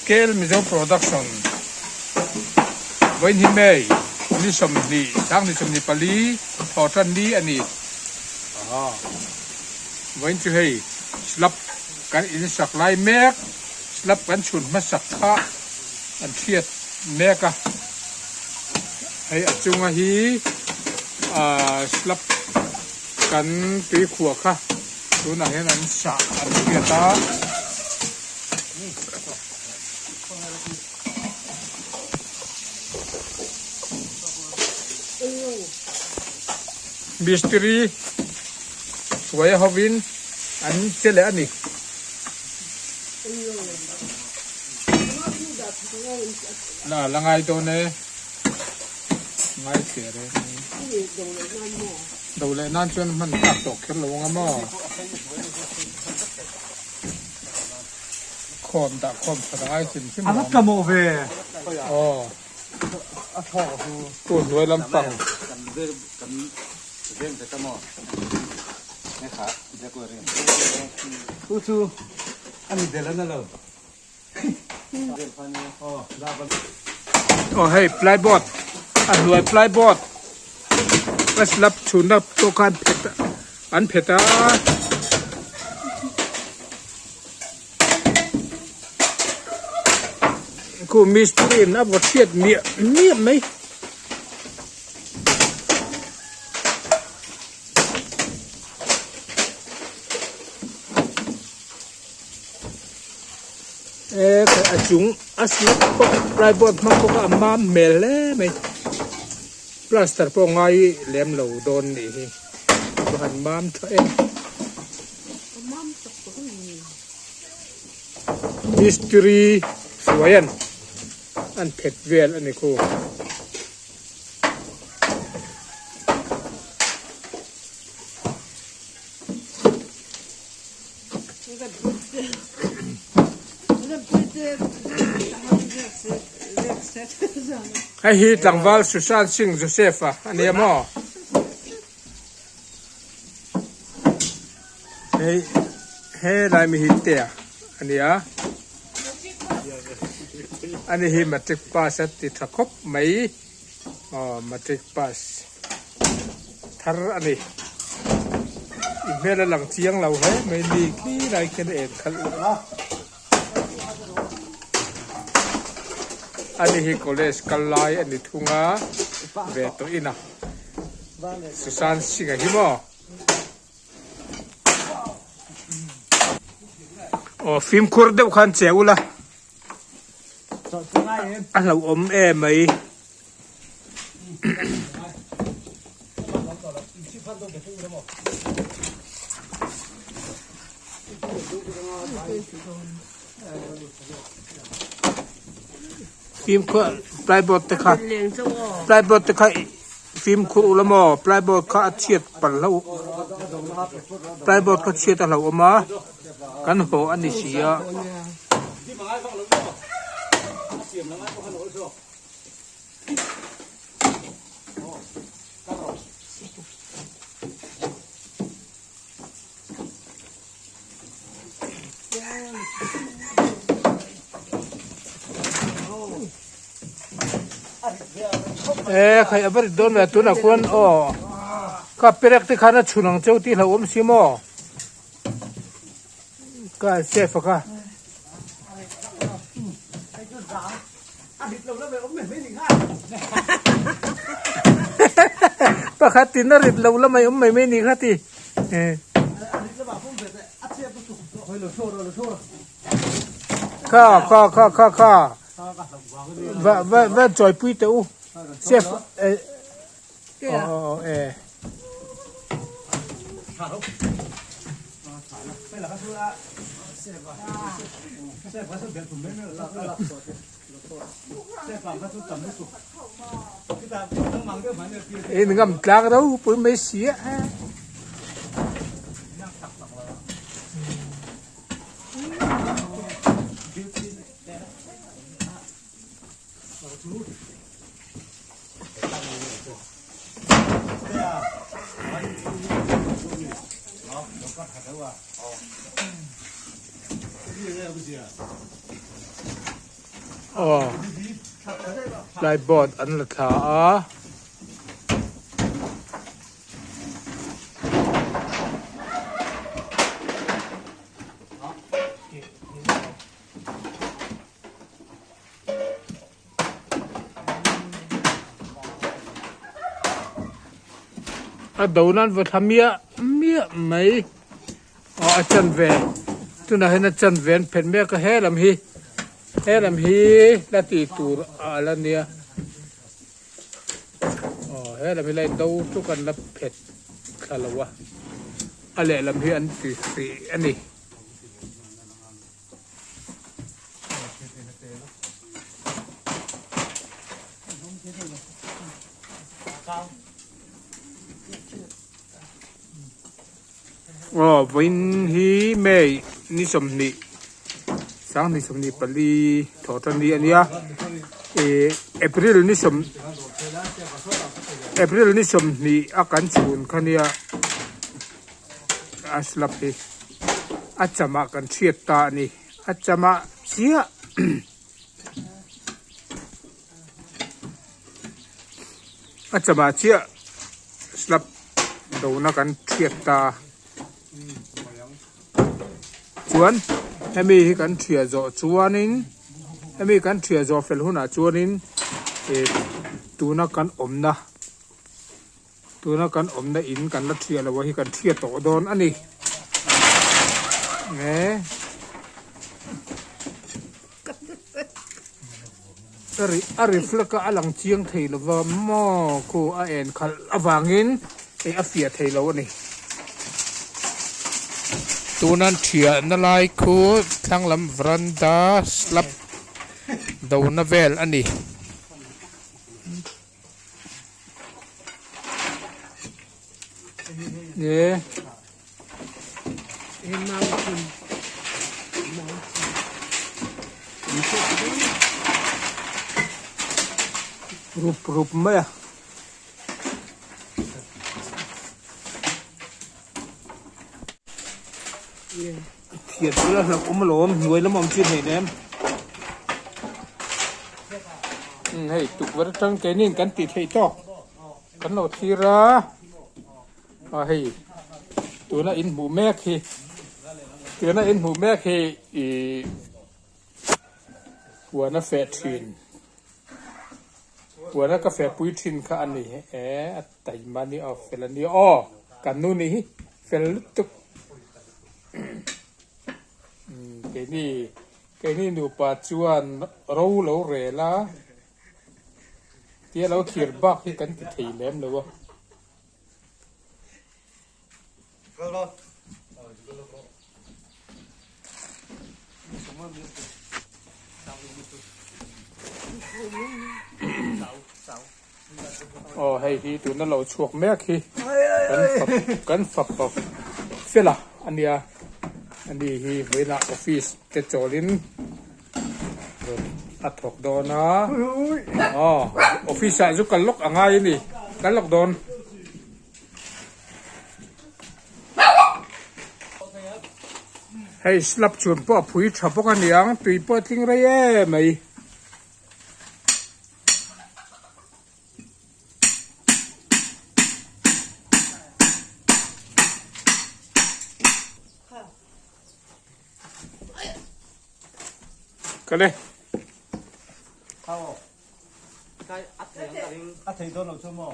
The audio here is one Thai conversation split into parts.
scale mizo production when he may ni som ni sang ni som ni pali thotan ni ani when to hey slap kan in sak lai mek slap kan chun ma sak kha an thiat meka hey achunga hi slap kan tui khuwa kha tuna hian an sa an thiata mistri waya hovin an chele ani la langai to ne ngai tere đầu lại nan chuyên mình tạc tổ kết lông ngắm mò khom đã khom thật ai chìm chim ăn cầm mộ về tuần nuôi lâm bằng chu ăn để lên nào hey plyboard ăn nuôi plyboardก็สลับชุนนับตัวการเผ็ดอันเผ็ดกูมีสตรีมนะบทเทียดเมียไหมแต่จุงอัสลับก็ปลายบทมันก็มาเมลเลยไหมพลาสติกพวกไงเลี้ยมเหลาโดนนี่บ้านบ้านเท่าเองมิสตรีสวยอันเผ็ดเวลอันนี้คูให้ฮีตังวัลสุชาติสิงห์โจเซฟอันนี้มั้งให้ลายมีฮิตเตียอันนี้อันนี้ฮีมาตริกพาสติดทะคบไหมมาตริกพาสทาร์อันนี้อีเมลหลังเชียงเราให้ไม่มีที่ใดกันเองขันอันนี้ฮิโคเลสกัลไลอันนี้ทุ่งเวตัวอินะสุสานสิงห์ฮิโมฟิล์มคูร์เดวขันเจ้าละอันเราอมไหมฟิล์มคูปลายบทตะขาปลายบทตะขาฟิล์มคูละมอปลายบทเขาเชียดปั่นแล้วปลายบทเขาเชียดเราออกมากันโหอันนี้เสียใครเอาไปโดนแบบตัวนักวนก็เปรียกที่ข้าน่ะชุนังเจ้าที่เราอมซิโมก็เซฟก็ปะขัดตินนริดเราแล้วไม่นี่ขัดที่ข้าว่าจอยปุ้ยเต้าเซฟngâm trà đâu bữa mấy xía อ๋อปลายบอดอันละขาđầu nan vừa tham mía mấy chân về tu na hen chân về phen mía cái hè làm hi là tỷ tụ là nia hè làm hi lại đâu tu cần là phet khá là quá lẽ làm hi ăn tỷ anh đi vinh hi mày ni som ni sáng ni som ni pali thọ tan ni ania April ni som ni akan chun khania aslapi achama kan thiet ta ni achama chia achama chia slap do na kan thiet ta chuan hemi kan thia zo chuanin hemi kan thia zo fel huna chuanin tuna kan omna in kan la thia lawa hi kan thia to don ani nge ari flaka alang chiang thei lawa mo ko a en khal awangin a fia thei lawa ni tunan thia na lai khu thlang lam veranda slap do na vel ani ye rup maya thiệt là cũng mà lốm người lắm ông chuyên này em hay tục vật trong cái nên cắn tịt hay to cắn lột thi ra hay tụi nó in mù mẹ khi của nó phê thuyền của nó có phê bụi thuyền cả anh này tại mà đi ở phê là đi cảนู่นนี่phê lứt tục cái này nụ bà chuan râu lâu rẻ lá tia lâu thiệt bác khi cắn cái thầy lém rồi hay thì tụi nó lâu chuộc mẹ khi cắn phập phê là anh đi hi với là office cái chỗ linh rồi thuộc đồ nó office ai giúp cần lốc ở ngay đi cần lốc đồn hay slap chuồn bỏ phủi chập bóc anh nhang tùy bỏ tiếng ra mày cái này cái ắt thấy đó là cho mò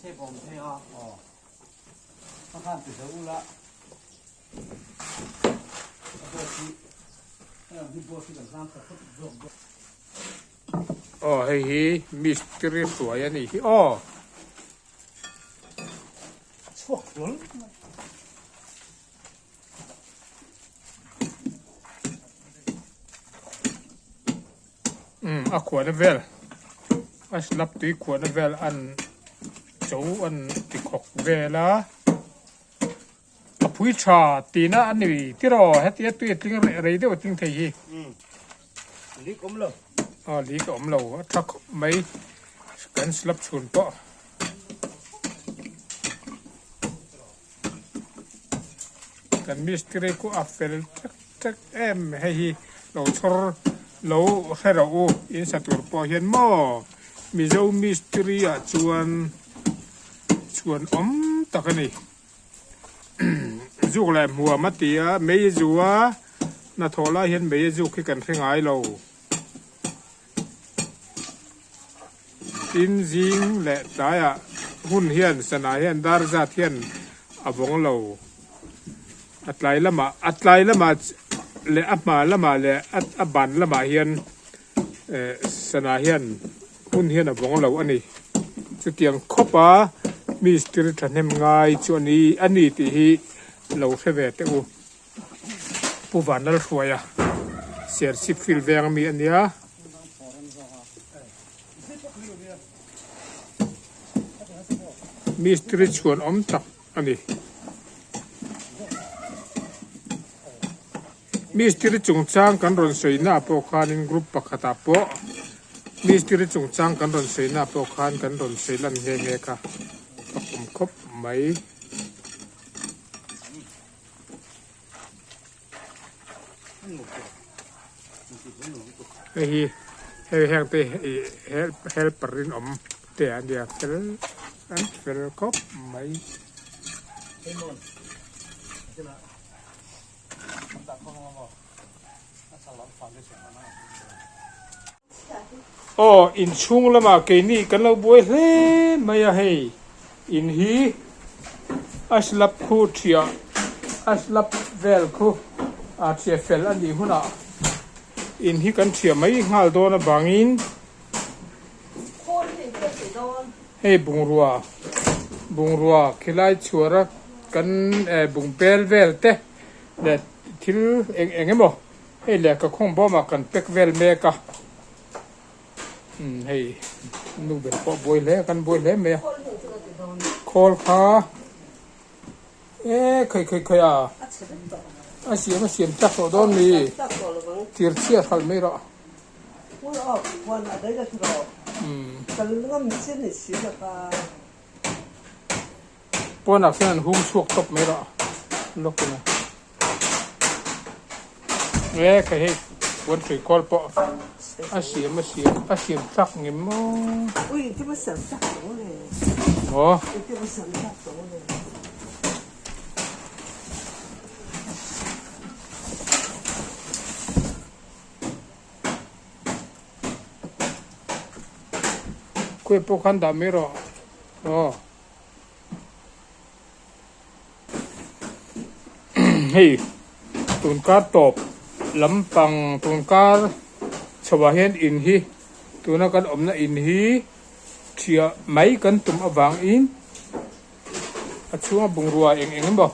xe bom thế à nó khăn từ đầu là hay hi mystery tuổi anh này chuột lớnขวดเวลรับตีขวดเวลอันโจอันตีขกเวลาผู้ชาตีน่ะอันนี้ที่เราให้ตีตัวติ้งอะไรเดี๋ยวติ้งไทยลีกอมเหลวลีกอมเหลวถ้าไม่กันสลับชนก็ กันมิสตรีกูอัฟเฟลทักเอ็มให้เราชอร์เราให้เราอินสตูร์ปอเห็นหม้อมีเจ้ามิสตรีอ่ะชวนตะกันนี่จุกแหลมหัวมัดเตียไม่จัวน่าทอละเห็นไม่จุกให้กันให้ง่ายเราอินจิงและได้อะหุ่นเฮียนสนาเฮียนดาร์จัดเฮียนอบงเราอัตไลละมาและอับมาละมาและอับบันละมาเฮียนสนาเฮียนหุ่นเฮียนอบงเราอันนี้จุดเตียงคบปะมีสติทันเฮมง่ายชวนนี้อันนี้ที่เราเสวตอูผู้วันนั่นสวยอ่ะเสียสิฟิลเวงมีอันเนี้ยมีสตรีชวนตักอันนี้มีสตรีจงจ้างกันรอนสวยหน้าโปรคานินกรุ๊ปปักตาโปมีสตรีจงจ้างกันรอนสวยหน้าโปรคานกันรอนสวยลันเฮเฮค่ะปักผมครบไหมเฮ้ยแห้งไปเฮลปรินแต่อันเดียวเฟลครบไหมโอ้อินชุงละมาเกนี่กันเราบวยเฮ้ไม่ให้อินฮีอัสลับคู่เทียอัสลับเวลคู่อาเทียเฟลอันนี้หุ่นอ่ะอินฮีกันเทียไม่หาโดนบางอินเฮ้บุงรัวคิดไล่ชัวร์กันบุงเปลเวลเต้เด็ดทิลเองไงบ่เฮ้เล็กก็คงบ่มากันเป็กเวลเมกะเฮ้นูเป็นพอบวยเล่กันบวยเล่เมียโคลค่ะเคยอ่ะเสียมจักรโดนมีทีร์เชียทัลไม่รอปนักเส้นหุ้มสวกตบไม่รอลูกนะเคยให้วันสุดคอลปะเสียมจักเงี้ยมั้งอุ้ยที่มันเสียมจักตัวเลยโอ้ที่มันเสียมจักตัวเลยคุยพวกขันดามิรอเฮ้ยตุนการตบลำปังตุนการชาวเฮนอินฮีตุนกันอมนะอินฮีเชียไม่กันตุ่มอวังอินช่วงบุงรัวเองบอก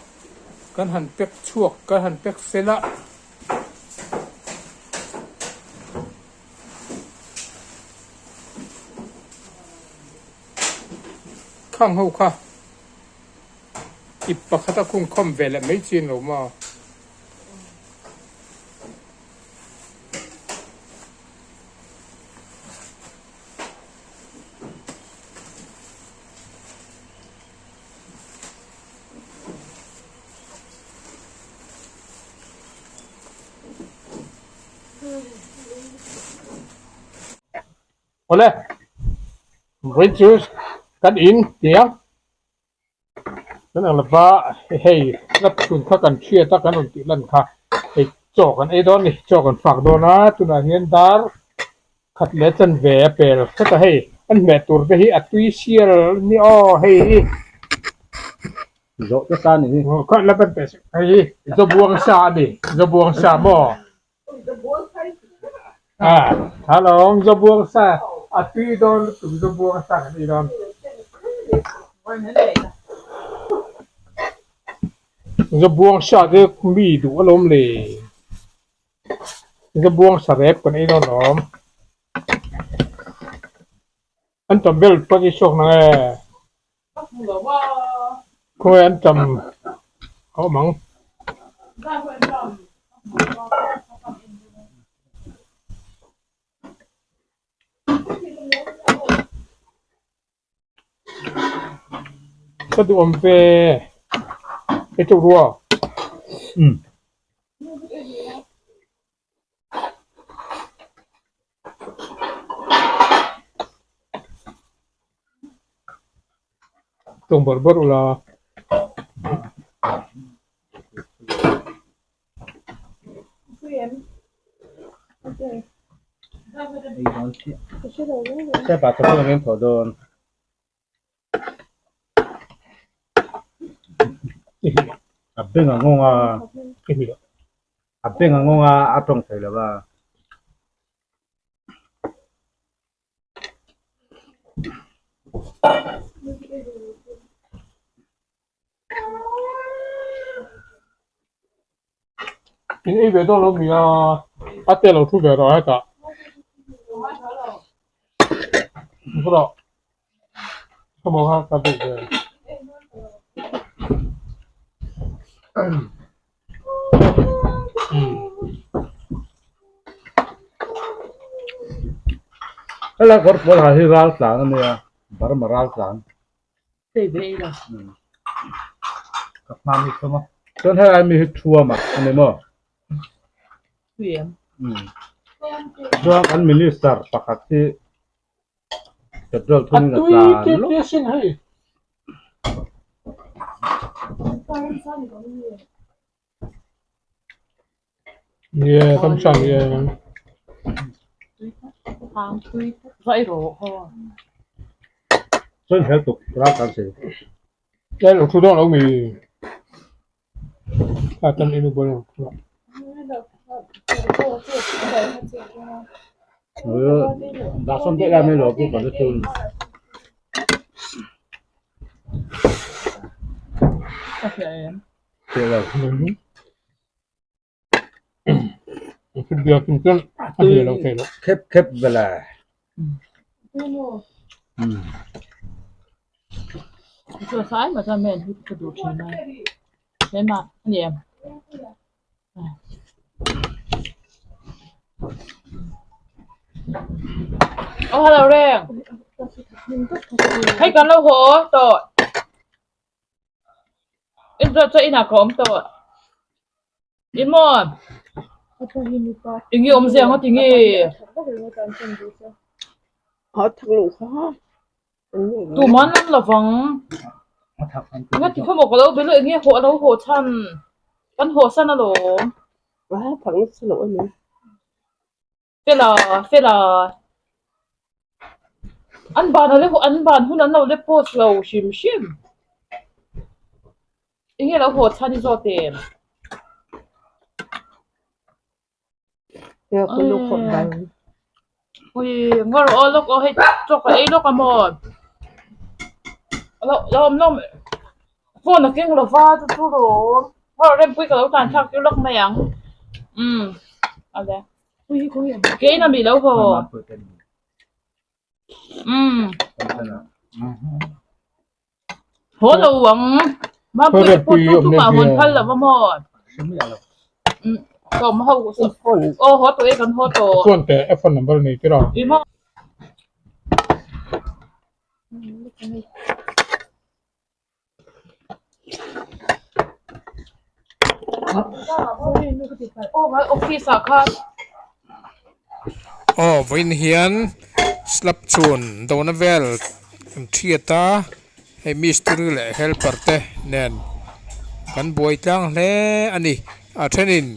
กันหันเป็กชั่วกันหันเป็กเซละข้างหูค่ะอิปะขัดคุ้งคอมเวลไม่จีนหรอมาโอเล่วิจูสกันอินเดียวนั่นแหละว่าเฮ้ยรับทุนถ้ากันเชื่อถ้ากันอุติลันค่ะไอ้โจกันไอ้ดอนนี่โจกันฝากโดนะตุนาเงินดาร์ขัดเล็ดจนเวเปลก็จะให้อันแม่ตัวไปให้อัตุยเชียร์นี่อ๋อเฮ้ยโจจะการนี่ก็แล้วเป็นเป็ดเฮ้ยจะบวงชาดิจะบวงชาหม้อฮัลโหลจะบวงชาอัตุยดอนตุจะบวงชาอีดอนจะบวงชาเด็กมีดูอารมณ์เลยจะบวงชาเร็บกันไอ้น้องอันจำเบลปฏิโชคนะคุยอันจำเขามั้งก็ดูอมเปไอ้เจ้ารัว ตรงบทบทอุลาใช่ป่ะจะพูดเรื่องถอดโดนอับเป็นงงอ่ะอับเป็นงงอ่ะอับตรงใส่แล้วว่านี่เวทต้องลงมีอ่ะอัตเตอร์เราทุบเวทเราให้ตา不知道他们看看对不对แล้วก็พอหาที่ร้านสารเนี่ยบาร์มาร้านสาร对呗了，กับมามีสมะจนให้มีทัวร์มาอันนี้มั้ง对呀，จนอันมิลิสตาร์ปกติจะโดนทุนกับสารลูกเนี่ยทำช่างเนี่ย行推在路哈，จนเห็นตุกร้านสารสิแล้วเราทุบต้องเรามีอาจจะมีบริษัทดาสมเด็จแล้วไม่หลอกกูก็จะตุนOK，เจ้าคือเดียวกินกันเดียวเราเท่แล้วเข็บเวลา做啥嘛？上面不多钱呢？没嘛，你。โอ้ฮัลโหลเร่งให้กันแล้วโหตัวอินโดจะอินาคอมตัวอินมอนอิงยี่อมเสียงเขาทิ้งยี่họ thật lụ khó ตัวมันนั่นหรอฟังงั้นที่เขาบอกว่าเราไปเลยงี้โหเราโหชันกันโหชันนะหรอ quá phận xin lỗi nữa เฟลาอันบานอะไรอันบานหุ่นนั้นเราได้โพสเราชิมอย่างเงี้ยเราโหดชันที่โซเต็ม theo cái lúc còn đang อุ้ยงั้นเราก็ให้จกไอ้ลูกกันหมดเราพวกนักเก่งเราฟ้าจะสู้หรอเพราะเราเล่นปุ้ยกับเราการชักยุ่งลักไม่ยังอะไรอุ้ยคุยเก่งนะมีแล้วพอโหเราหวังมาปุ้ยพูดทุกมาหุ่นพันแล้วมาหมดก็มาเขาสุดโอ้โหตัวเองกันโหตัวส่วนแต่ iPhone number นี่ที่เราอีมอโอ้มาออฟฟิศสาขาอ๋อวินเฮียนสลับชวนโดนเวลเทียตาให้มิสเตอร์และเฮลเปอร์เตแนนกันบวยจังเล่อันนี้เทนิน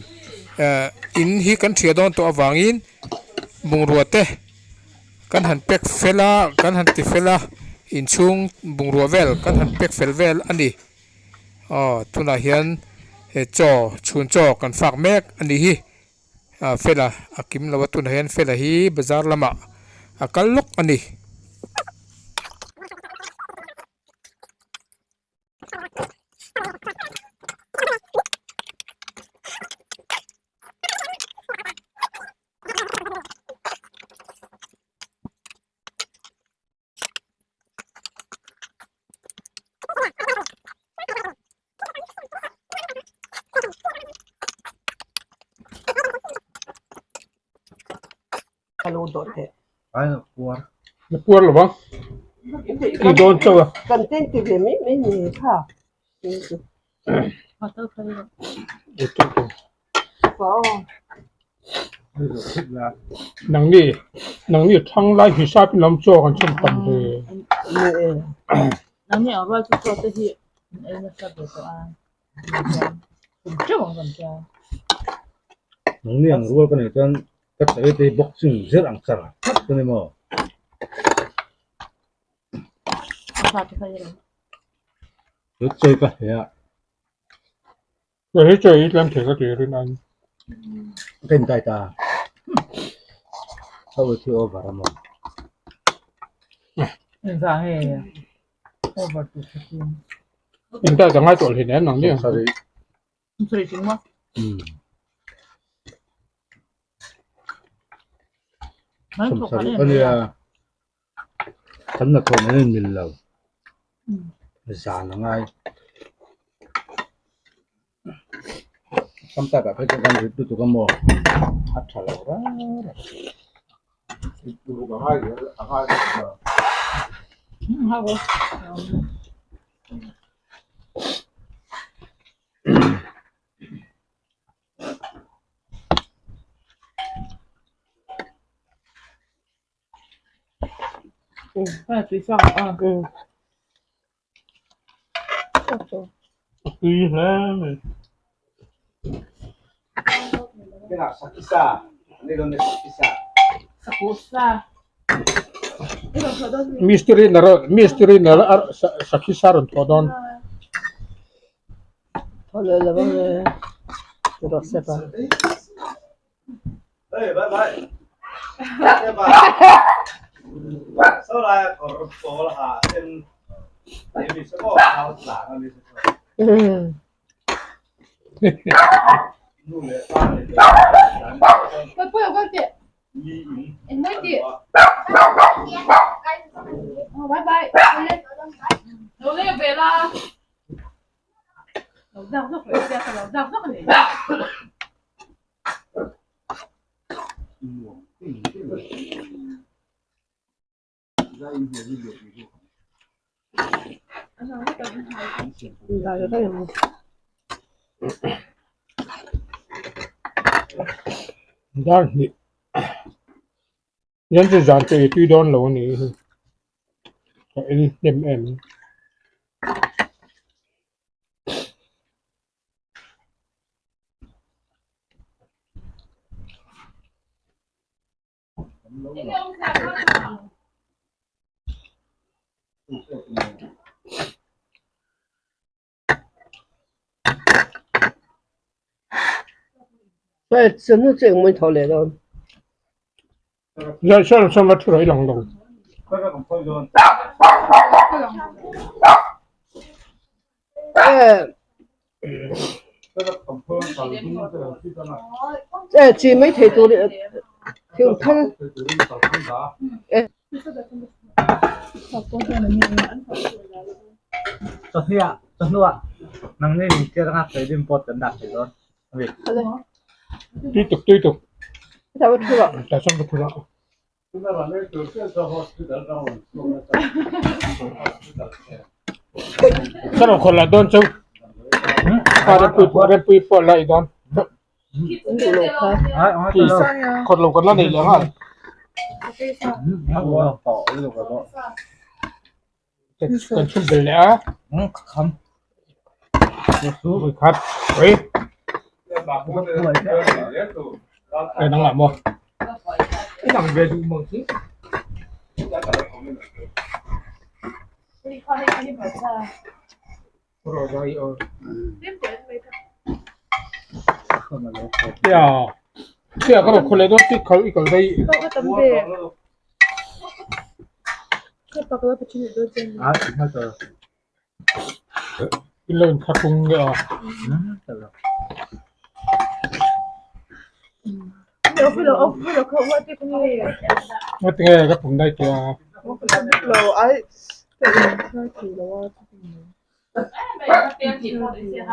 อินฮีกันเทียดอนตัววางอินบุงรัวเตกันหันเป็กเฟลากันหันติเฟลาอินชุงบุงรัวเวลกันหันเป็กเฟลเวลอันนี้อ๋อตุนาเฮียนจอชุนจอกันฝากแมกอันนี้ฮีเฟลาอากิมลาวตุนาเฮียนเฟลาฮีบซาร์ละมาอากัลลุกอันนี้ฮัลโหลโดดเถอะ ไอ้ปวดปวดหรือเปล่ากี่โดนตัวกันเต้นตีเดียไม่มีค่ะ好都可以了。โอ้โห Có. หนังนี่ทั้งไล่หิซาเป็นลำโจกันเช่นกันเลย Nè. 那你要不要去做这些？哎，那啥别说啊，这种怎么着？ nong liang rual kan ikan kat te boxing zer angsar kan mo 啥就可以了。 yo choi ka ya เดี๋ยวให้เจออีกแล้วเถอะก็เดี๋ยวเรื่องนั้น ken tai ta how to over mo 那啥嘿，over 20 อินเตอร์จะง่ายตัวเลยเนี่ยหนังเนี่ย sorry 你水行吗？蛮 som 可 sorry 怜 kan 的。 ya kan na thon nen mil lo 嗯， za na ngai samta ka phai kan ri tu ka mo at thala ra tu ka ngai ngai 好不？ 快嘴上啊！ Ừ. Ôi trời. ดีแล้ว cái nào sakisa đây là sakisa 啥故事啊？这个可都是。 มิสเตอรีนร์สักที่สารตัวดอน Thôi là vâng rồi. Rồi sẽ vào. đây bye bye bye bye sau này có số là hạ trên tại vì sẽ có áo giả nó đi Ừ. nu lệ ta để不要关机，đi in 关机。哦，拜拜。我那个别啦。老丈是回家，老丈是回家。 Rồi rồi cái này. ด้านนี้ยันจะจานเจอที่ดอนเหล่านี้ก็เอ็ม Vậy真的这个没头来了。 แล้วชอบมาทุเรศลง quay ra còn thôi rồi quay ra còn thôi còn cũng là khi ta nào Ê, chị mấy thầy tôi đấy. Thiếu thân. cho thi ạ cho nữa ạ nắng nên mình kia đang thấy đêm bột tấn đạt thì rồi việc ตุยตุก Sao mà thua? แต่ชอบมาทุเรศ chúng ta là nơi từ cái giờ hospital đâu rồi สำหรับคนละดอนเจ้าพอได้ปุยปอดอะไรดอน Đủ lột hả? đấy nói ที่ cho คนลงกันแล้วนี่เหลืองอ่ะ đâu tỏ cái được rồi กันชุ่มไปแล้ว không ครับเฮ้ย bà cũng có người đấy tụ ไอ้นังหลับบ่ cái thằng về dùng một chứ 你看那个白菜， รอได้เออ 点点没看。 không là nó เดี๋ยวก็บอกคนละดอนที่เขาอีกคนได้ 那个等的，这把个不去都真的。 đấy nói cho กินเลยคัดพุงเดี๋ยว từ rồi 为了看我这个那个， ว่าเป็นไงครับผมได้ตัว Lồ ấy. 边几套的一些哈。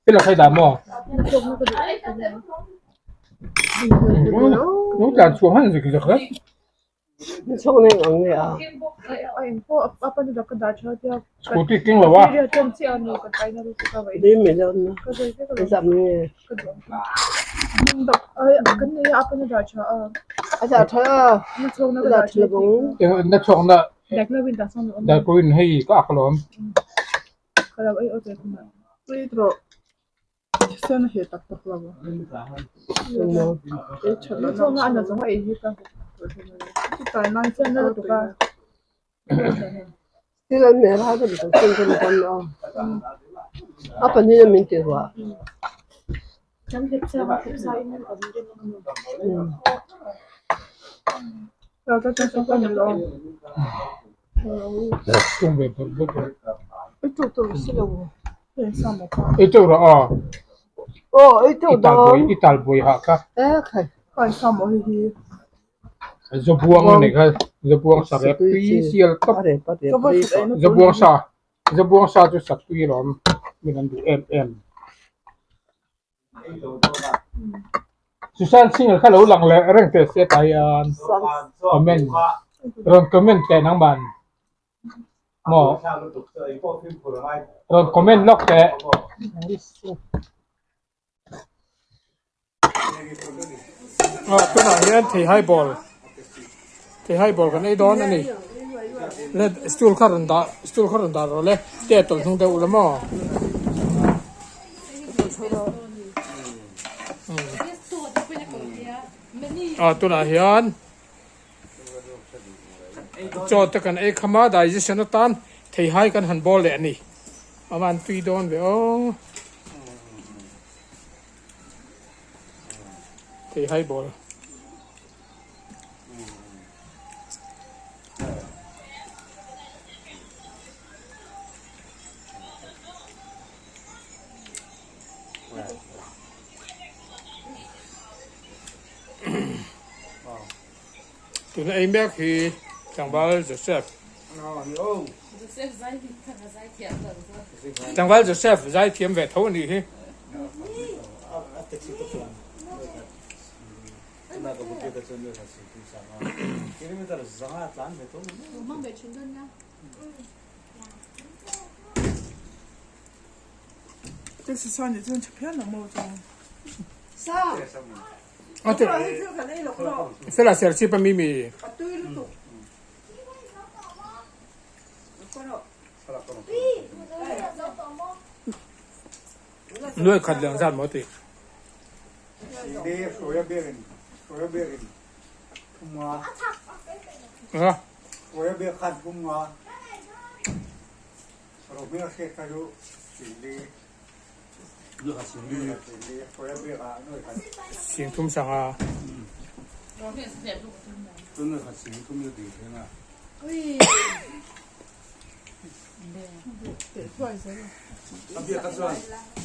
เป็นเราใครด่าหม้อน้องจานชัวร์ให้สิคือจะครับ Xong này ông này à. Ay, po, apa ni dak da cha dia. สกูตี้กิ้งเหรอวะ Dia tem si anu ka tai na ka bai. Đi mình đâu nó. Ka dai ka Cái dặm này. ka dok. Ay, kan ni apa ni da cha. À chả thấy à. Ni chong na Cái ka da dặm cha. là cũng. เออน่าชงน่ะ Dak na win da song. แต่กรีนให้ก็อักลม Ka da ai o te kuma. Pedro. Sen he tak tak la. Đúng rồi. Ni chong na ana zong ai hi ka. Ti tai na sen na to ka. Cái lần mẹ hai cái được sinh con đó. À phần như mình tiêu hóa. Chăm hep sa ma hep sa in ka din no. Ka ta ta sa ni lo. ช่วงเวลาบุก Cái chỗ tôi xin đâu. Pe sa mo ka. ไอ้เจ้าละอ๋อ Ồ, cái chỗ อีตาล đó. บอยอีตาลบอยฮะค่ะ Ê, khải. Ka sa mo hi hi. จะบวงนี่ค่ะจะบวงสารปีเสียลกับ Bắt để. Ka ba ai no. จะบวงซาจะสักปีหรอมีนั่นดูเอ็มสุสานสิ่งที่เขาหลังเลยเรื่องเตะเสียตายอันคอมเมนต์เรื่องคอมเมนต์แกนังบันหมอเรื่องคอมเมนต์ล็อกแกตัวไหนเนี่ยที่ให้บอลกันไอ้ดอนอันนี้เล่นสตูลคารันดาเราเล่นเตะตัวทุ่งเตะอุลามอตัวไหนเฮียนจอดกันไอ้ขมาได้ยินตันที่ให้กันหันบอลเลยนี่ประมาณตีโดนไปโอ้ที่ให้บอลตัวนี้ไอ้แม่คือจังหวัดโจเซฟจังหวัดโจเซฟ在天北头里去这是上你这吃片了么？啊对是啦是去把咪咪nuôi khát lượng ra một tí đi soya berin kumwa à soya ber khat kumwa ro ber khe karu đi đưa hạt đi soya ber à nuôi hạt xin thum sang à nuôi hạt xin thum như thế nào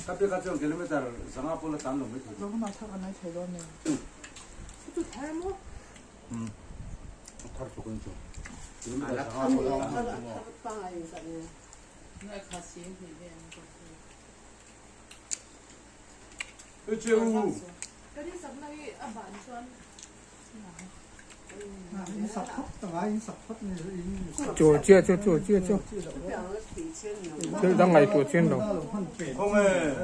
Tapi kacau kilometer sangat pula tanam itu. 너무 많다가 나 제로네. tar 조금 좀. kilometer sangat pula tanam. Itu. chỗ chưa chứ đang ngày tuổi trên đâu Không hề.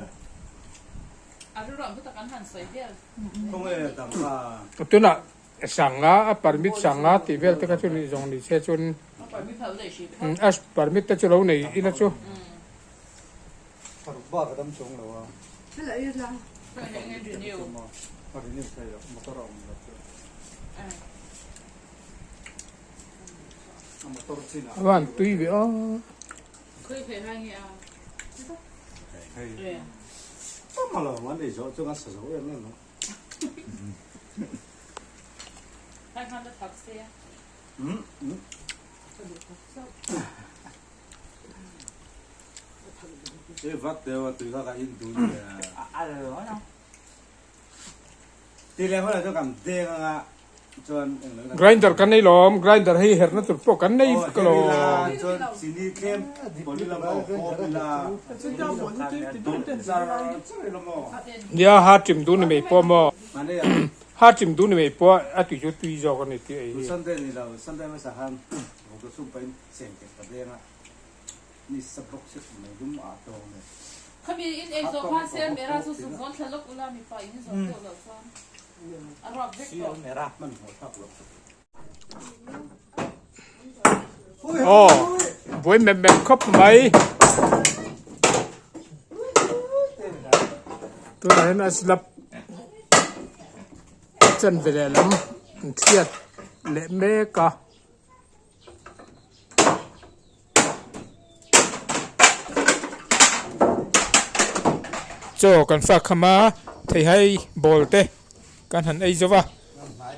Không hề tặng là. tôi là sanga permit sanga thì về tất cả chỗ này dùng đi xe chun permit tất chỗ lâu này ít là chỗ Ba cái đâm xuống rồi. Cái này là. Cái này là renew. Renew sai rồi, motor ông. van tùy về mà là vấn đề cho nó sử dụng em nó. Cái vắt đều từ các cái in túi thì là phải là cho cảm tê nga cho grinder kan nei lom grinder hei her na tur po kan nei ko lo cho xin đi thêm bỏ đi làm bảo là dia ha tim tu ni me po mo ha chim du ni me po a tu ju tu jo kan ni ti ai Sunday ni lo Sunday ma sahan o ko sum pen seng ke ta denga ni sabok se me dum a to me เขามีอินเอกโซฟาเซียนเมราสุสุฟอนทะลุกุลามีไปอินโซเดียวเลยฟอนอารอบเด็ก si ต่อ me ra man ho tak lo Ồ, với mềm khóc mấy tôi nói nó sẽ lập chân về đây lắm thiệt lệ mê cả cho cần phạt khama thầy hay bol tê cần hẳn ấy cho va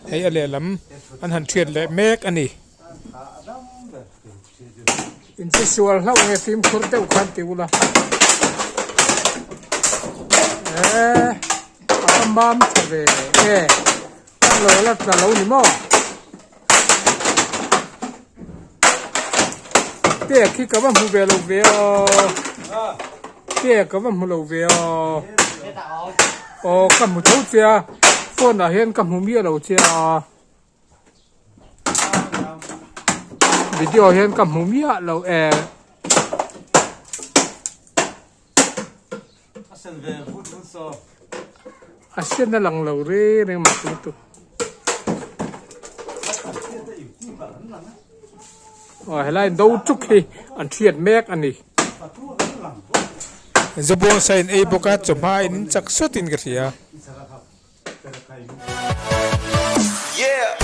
thấy ở lệ lắm anh hẳn thiệt lệ mê anh đi in visual how we film kurte ukhan tiula ambam chave lo la tra lo ni mo te khi ka bam hu ve lo ve te ka bam hu lo ve o kam mu thau chia phone a hen kam hu mi lo chia video hiện cầm hú mía lâu asen ve fut so asen na lang lâu re re mặt tu hay là đâu chúc khi anh thiệt mét anh đi Zabon sign a boka chuma in chak sutin ka siya yeah